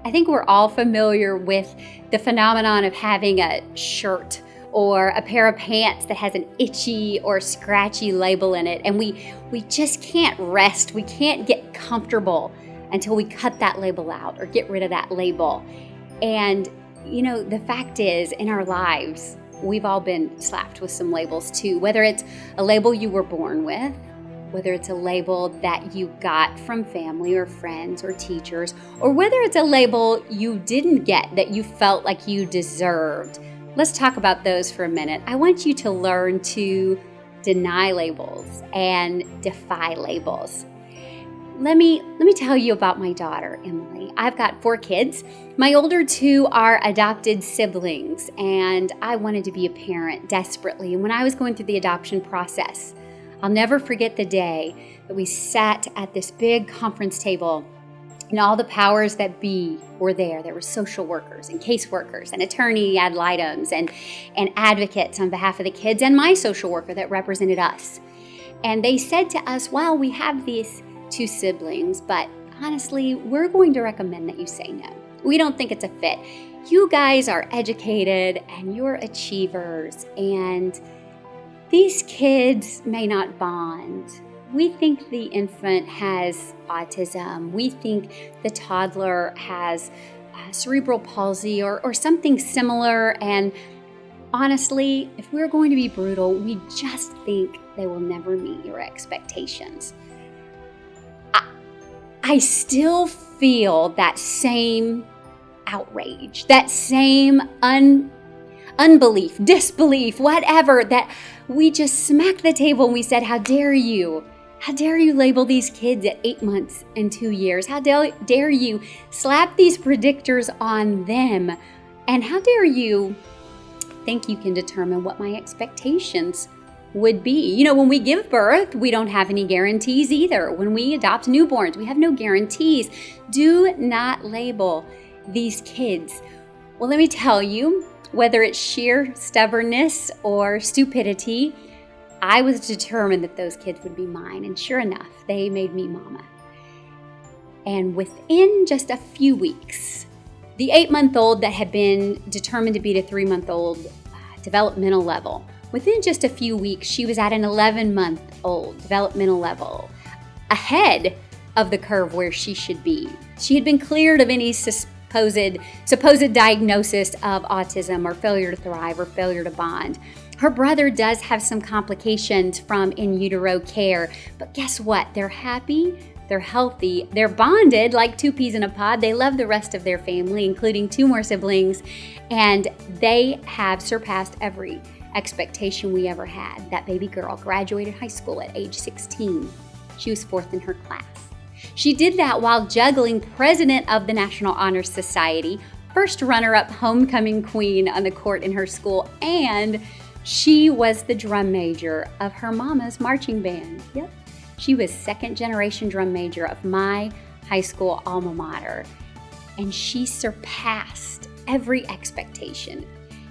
I think we're all familiar with the phenomenon of having a shirt or a pair of pants that has an itchy or scratchy label in it, and we just can't rest. We can't get comfortable until we cut that label out or get rid of that label. And the fact is, in our lives, we've all been slapped with some labels too, whether it's a label you were born with, whether it's a label that you got from family or friends or teachers, or whether it's a label you didn't get that you felt like you deserved. Let's talk about those for a minute. I want you to learn to deny labels and defy labels. Let me tell you about my daughter, Emily. I've got 4 kids. My older 2 are adopted siblings, and I wanted to be a parent desperately. And when I was going through the adoption process, I'll never forget the day that we sat at this big conference table and all the powers that be were there. There were social workers and caseworkers and attorney ad litems and advocates on behalf of the kids and my social worker that represented us. And they said to us, well, we have these 2 siblings, but honestly, we're going to recommend that you say no. We don't think it's a fit. You guys are educated and you're achievers, and these kids may not bond. We think the infant has autism. We think the toddler has cerebral palsy or something similar. And honestly, if we're going to be brutal, we just think they will never meet your expectations. I still feel that same outrage, that same unbelief, disbelief, whatever, that we just smacked the table and we said, how dare you? How dare you label these kids at 8 months and 2 years? How dare you slap these predictors on them? And how dare you think you can determine what my expectations would be? When we give birth, we don't have any guarantees either. When we adopt newborns, we have no guarantees. Do not label these kids. Well, let me tell you, whether it's sheer stubbornness or stupidity, I was determined that those kids would be mine. And sure enough, they made me mama. And within just a few weeks, the 8-month-old that had been determined to be at a 3-month-old developmental level, within just a few weeks, she was at an 11-month-old developmental level, ahead of the curve where she should be. She had been cleared of any supposed diagnosis of autism or failure to thrive or failure to bond. Her brother does have some complications from in utero care, but guess what? They're happy, they're healthy, they're bonded like 2 peas in a pod. They love the rest of their family, including 2 more siblings, and they have surpassed every expectation we ever had. That baby girl graduated high school at age 16. She was 4th in her class. She did that while juggling president of the National Honor Society, first runner-up homecoming queen on the court in her school, and she was the drum major of her mama's marching band. Yep, she was 2nd-generation drum major of my high school alma mater, and she surpassed every expectation.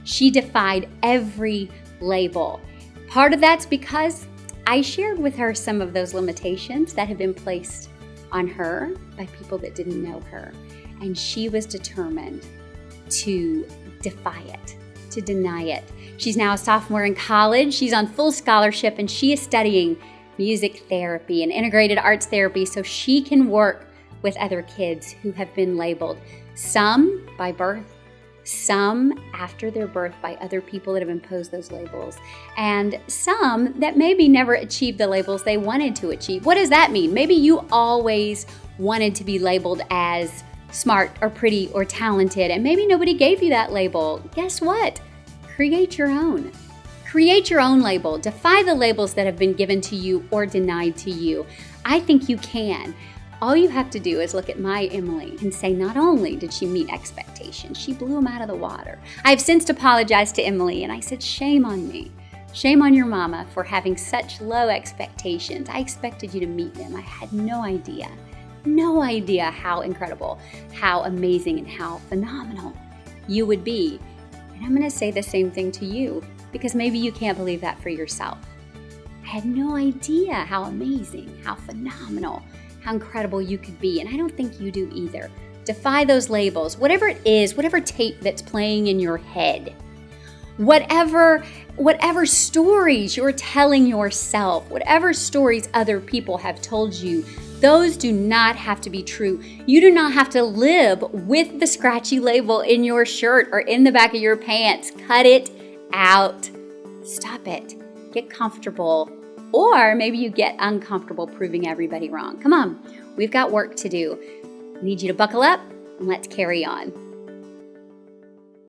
She defied every label. Part of that's because I shared with her some of those limitations that had been placed on her by people that didn't know her. And she was determined to defy it, to deny it. She's now a sophomore in college. She's on full scholarship, and she is studying music therapy and integrated arts therapy so she can work with other kids who have been labeled, some by birth, some after their birth by other people that have imposed those labels, and some that maybe never achieved the labels they wanted to achieve. What does that mean? Maybe you always wanted to be labeled as smart or pretty or talented, and maybe nobody gave you that label. Guess what? Create your own. Create your own label. Defy the labels that have been given to you or denied to you. I think you can. All you have to do is look at my Emily and say, not only did she meet expectations, she blew them out of the water. I've since apologized to Emily, and I said, shame on me. Shame on your mama for having such low expectations. I expected you to meet them. I had no idea how incredible, how amazing, and how phenomenal you would be. And I'm going to say the same thing to you, because maybe you can't believe that for yourself. I had no idea how amazing, how phenomenal, how incredible you could be, and I don't think you do either. Defy those labels. Whatever it is, whatever tape that's playing in your head, whatever stories you're telling yourself, whatever stories other people have told you, those do not have to be true. You do not have to live with the scratchy label in your shirt or in the back of your pants. Cut it out. Stop it. Get comfortable. Or maybe you get uncomfortable proving everybody wrong. Come on, we've got work to do. I need you to buckle up and let's carry on.